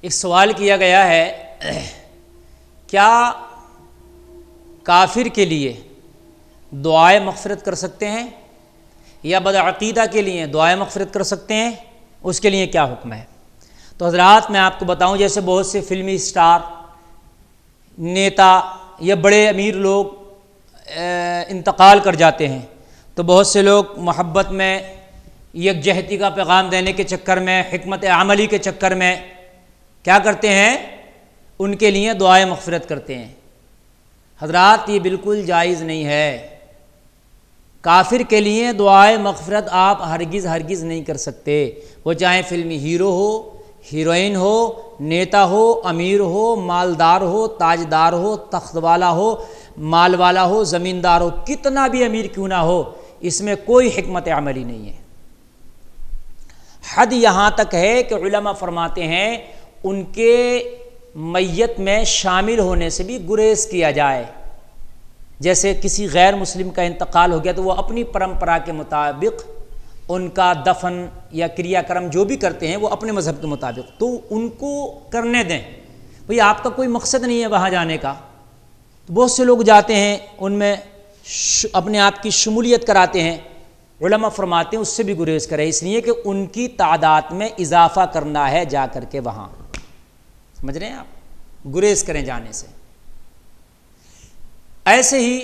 ایک سوال کیا گیا ہے، کیا کافر کے لیے دعائے مغفرت کر سکتے ہیں یا بدعقیدہ کے لیے دعائے مغفرت کر سکتے ہیں؟ اس کے لیے کیا حکم ہے؟ تو حضرات میں آپ کو بتاؤں، جیسے بہت سے فلمی سٹار، نیتا یا بڑے امیر لوگ انتقال کر جاتے ہیں تو بہت سے لوگ محبت میں، یکجہتی کا پیغام دینے کے چکر میں، حکمت عملی کے چکر میں کیا کرتے ہیں؟ ان کے لیے دعائے مغفرت کرتے ہیں۔ حضرات یہ بالکل جائز نہیں ہے۔ کافر کے لیے دعائے مغفرت آپ ہرگز نہیں کر سکتے، وہ چاہے فلمی ہیرو ہو، ہیروئن ہو، نیتا ہو، امیر ہو، مالدار ہو، تاجدار ہو، تخت والا ہو، مال والا ہو، زمیندار ہو، کتنا بھی امیر کیوں نہ ہو، اس میں کوئی حکمت عملی نہیں ہے۔ حد یہاں تک ہے کہ علماء فرماتے ہیں ان کے میت میں شامل ہونے سے بھی گریز کیا جائے۔ جیسے کسی غیر مسلم کا انتقال ہو گیا تو وہ اپنی پرمپرا کے مطابق ان کا دفن یا کریا کرم جو بھی کرتے ہیں وہ اپنے مذہب کے مطابق، تو ان کو کرنے دیں۔ بھئی آپ کا کوئی مقصد نہیں ہے وہاں جانے کا، تو بہت سے لوگ جاتے ہیں، ان میں اپنے آپ کی شمولیت کراتے ہیں۔ علماء فرماتے ہیں اس سے بھی گریز کرے، اس لیے کہ ان کی تعداد میں اضافہ کرنا ہے جا کر کے وہاں، سمجھ رہے ہیں آپ؟ گریز کریں جانے سے۔ ایسے ہی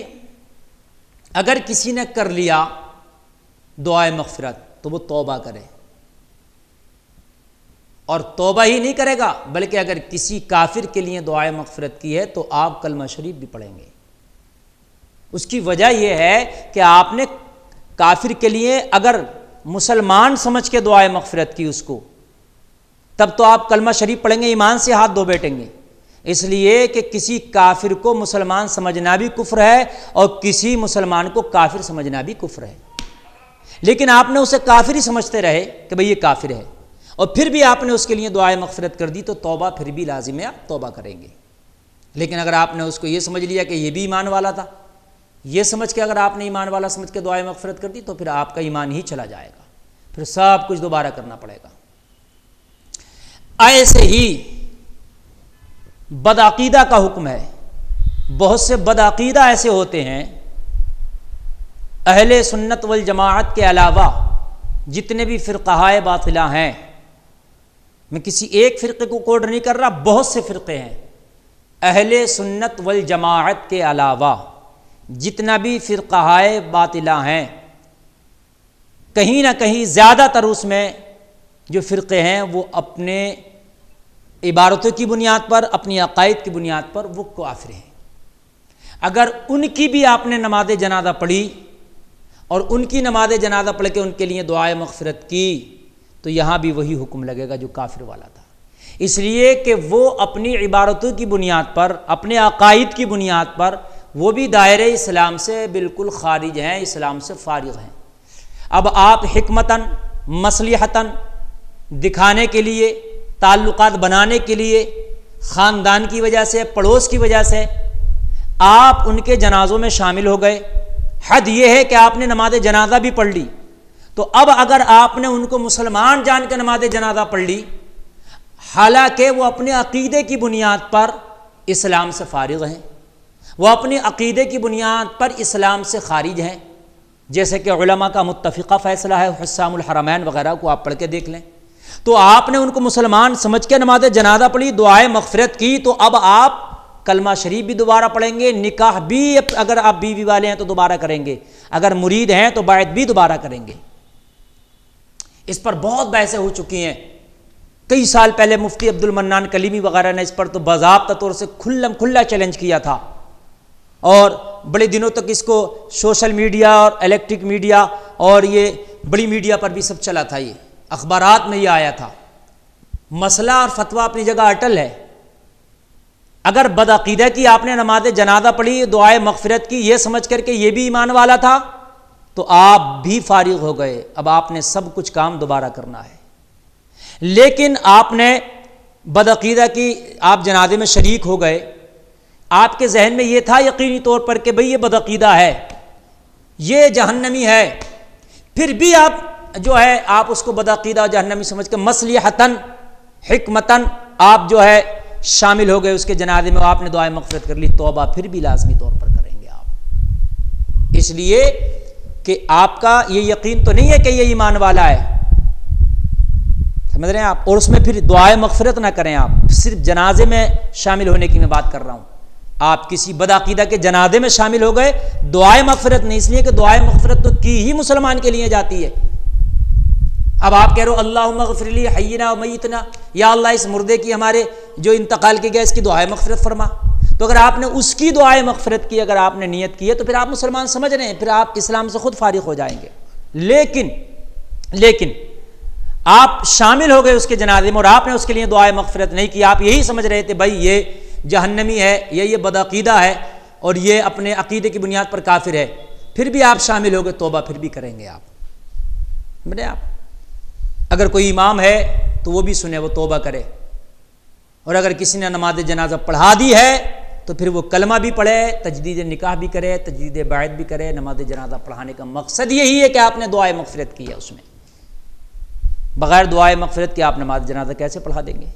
اگر کسی نے کر لیا دعائے مغفرت تو وہ توبہ کرے، اور توبہ ہی نہیں کرے گا بلکہ اگر کسی کافر کے لیے دعائے مغفرت کی ہے تو آپ کلمہ شریف بھی پڑھیں گے۔ اس کی وجہ یہ ہے کہ آپ نے کافر کے لیے اگر مسلمان سمجھ کے دعائے مغفرت کی اس کو، تب تو آپ کلمہ شریف پڑھیں گے، ایمان سے ہاتھ دھو بیٹھیں گے، اس لیے کہ کسی کافر کو مسلمان سمجھنا بھی کفر ہے اور کسی مسلمان کو کافر سمجھنا بھی کفر ہے۔ لیکن آپ نے اسے کافر ہی سمجھتے رہے کہ بھئی یہ کافر ہے، اور پھر بھی آپ نے اس کے لیے دعائے مغفرت کر دی تو توبہ پھر بھی لازم ہے، آپ توبہ کریں گے۔ لیکن اگر آپ نے اس کو یہ سمجھ لیا کہ یہ بھی ایمان والا تھا، یہ سمجھ کے اگر آپ نے ایمان والا سمجھ کے دعائے مغفرت کر دی تو پھر آپ کا ایمان ہی چلا جائے گا، پھر سب کچھ دوبارہ کرنا پڑے گا۔ ایسے ہی بدعقیدہ کا حکم ہے۔ بہت سے بدعقیدہ ایسے ہوتے ہیں، اہل سنت والجماعت کے علاوہ جتنے بھی فرقہائے باطلہ ہیں، میں کسی ایک فرقے کو کوڈ نہیں کر رہا، بہت سے فرقے ہیں، اہل سنت والجماعت کے علاوہ جتنا بھی فرقہائے باطلہ ہیں، کہیں نہ کہیں زیادہ تر اس میں جو فرقے ہیں وہ اپنے عبارتوں کی بنیاد پر، اپنی عقائد کی بنیاد پر وہ کافر ہیں۔ اگر ان کی بھی آپ نے نماز جنازہ پڑھی اور ان کی نماز جنازہ پڑھ کے ان کے لیے دعائے مغفرت کی تو یہاں بھی وہی حکم لگے گا جو کافر والا تھا، اس لیے کہ وہ اپنی عبارتوں کی بنیاد پر، اپنے عقائد کی بنیاد پر وہ بھی دائرہ اسلام سے بالکل خارج ہیں، اسلام سے فارغ ہیں۔ اب آپ حکمتاً، مصلحتاً، دکھانے کے لیے، تعلقات بنانے کے لیے، خاندان کی وجہ سے، پڑوس کی وجہ سے آپ ان کے جنازوں میں شامل ہو گئے۔ حد یہ ہے کہ آپ نے نماز جنازہ بھی پڑھ لی، تو اب اگر آپ نے ان کو مسلمان جان کے نماز جنازہ پڑھ لی، حالانکہ وہ اپنے عقیدے کی بنیاد پر اسلام سے فارغ ہیں، وہ اپنے عقیدے کی بنیاد پر اسلام سے خارج ہیں، جیسے کہ علماء کا متفقہ فیصلہ ہے، حسام الحرمین وغیرہ کو آپ پڑھ کے دیکھ لیں، تو آپ نے ان کو مسلمان سمجھ کے نماز جنازہ پڑھی، دعائے مغفرت کی، تو اب آپ کلمہ شریف بھی دوبارہ پڑھیں گے، نکاح بھی اگر آپ بیوی والے ہیں تو دوبارہ کریں گے، اگر مرید ہیں تو بیعت بھی دوبارہ کریں گے۔ اس پر بہت بحثیں ہو چکی ہیں، کئی سال پہلے مفتی عبد المنان کلیمی وغیرہ نے اس پر تو باضابطہ طور سے کھلا چیلنج کیا تھا، اور بڑے دنوں تک اس کو سوشل میڈیا اور الیکٹرک میڈیا اور یہ بڑی میڈیا پر بھی سب چلا تھا، یہ اخبارات میں یہ آیا تھا۔ مسئلہ اور فتویٰ اپنی جگہ اٹل ہے۔ اگر بدعقیدہ کی آپ نے نماز جنازہ پڑھی، دعائے مغفرت کی، یہ سمجھ کر کے یہ بھی ایمان والا تھا، تو آپ بھی فارغ ہو گئے، اب آپ نے سب کچھ کام دوبارہ کرنا ہے۔ لیکن آپ نے بدعقیدہ کی، آپ جنازے میں شریک ہو گئے، آپ کے ذہن میں یہ تھا یقینی طور پر کہ بھئی یہ بدعقیدہ ہے، یہ جہنمی ہے، پھر بھی آپ جو ہے آپ اس کو بدعقیدہ جہنمی سمجھ کے مصلحتاً، حکمتاً آپ جو ہے شامل ہو گئے اس کے جنازے میں، آپ نے دعائے مغفرت کر لی، توبہ پھر بھی لازمی طور پر کریں گے آپ، اس لیے کہ آپ کا یہ یقین تو نہیں ہے کہ یہ ایمان والا ہے، سمجھ رہے ہیں آپ، اور اس میں پھر دعائے مغفرت نہ کریں آپ، صرف جنازے میں شامل ہونے کی میں بات کر رہا ہوں، آپ کسی بدعقیدہ کے جنازے میں شامل ہو گئے، دعائے مغفرت نہیں، اس لیے کہ دعائے مغفرت تو کی ہی مسلمان کے لیے جاتی ہے۔ اب آپ کہہ رہے ہو اللہم اغفر لی حینا و میتنا، یا اللہ اس مردے کی ہمارے جو انتقال کے گیا اس کی دعائے مغفرت فرما، تو اگر آپ نے اس کی دعائے مغفرت کی، اگر آپ نے نیت کی ہے تو پھر آپ مسلمان سمجھ رہے ہیں، پھر آپ اسلام سے خود فارغ ہو جائیں گے۔ لیکن آپ شامل ہو گئے اس کے جنازے میں اور آپ نے اس کے لیے دعائے مغفرت نہیں کی، آپ یہی سمجھ رہے تھے بھائی یہ جہنمی ہے، یہ بدعقیدہ ہے اور یہ اپنے عقیدے کی بنیاد پر کافر ہے، پھر بھی آپ شامل ہو گئے، توبہ پھر بھی کریں گے آپ، سمجھے آپ۔ اگر کوئی امام ہے تو وہ بھی سنے، وہ توبہ کرے، اور اگر کسی نے نماز جنازہ پڑھا دی ہے تو پھر وہ کلمہ بھی پڑھے، تجدید نکاح بھی کرے، تجدید بیعت بھی کرے۔ نماز جنازہ پڑھانے کا مقصد یہی ہے کہ آپ نے دعائے مغفرت کی ہے، اس میں بغیر دعائے مغفرت کے آپ نماز جنازہ کیسے پڑھا دیں گے؟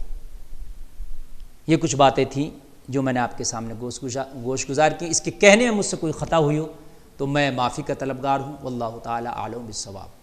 یہ کچھ باتیں تھیں جو میں نے آپ کے سامنے گوش گزار کی، اس کے کہنے میں مجھ سے کوئی خطا ہوئی ہو تو میں معافی کا طلبگار ہوں، واللہ تعالی اعلم بالصواب۔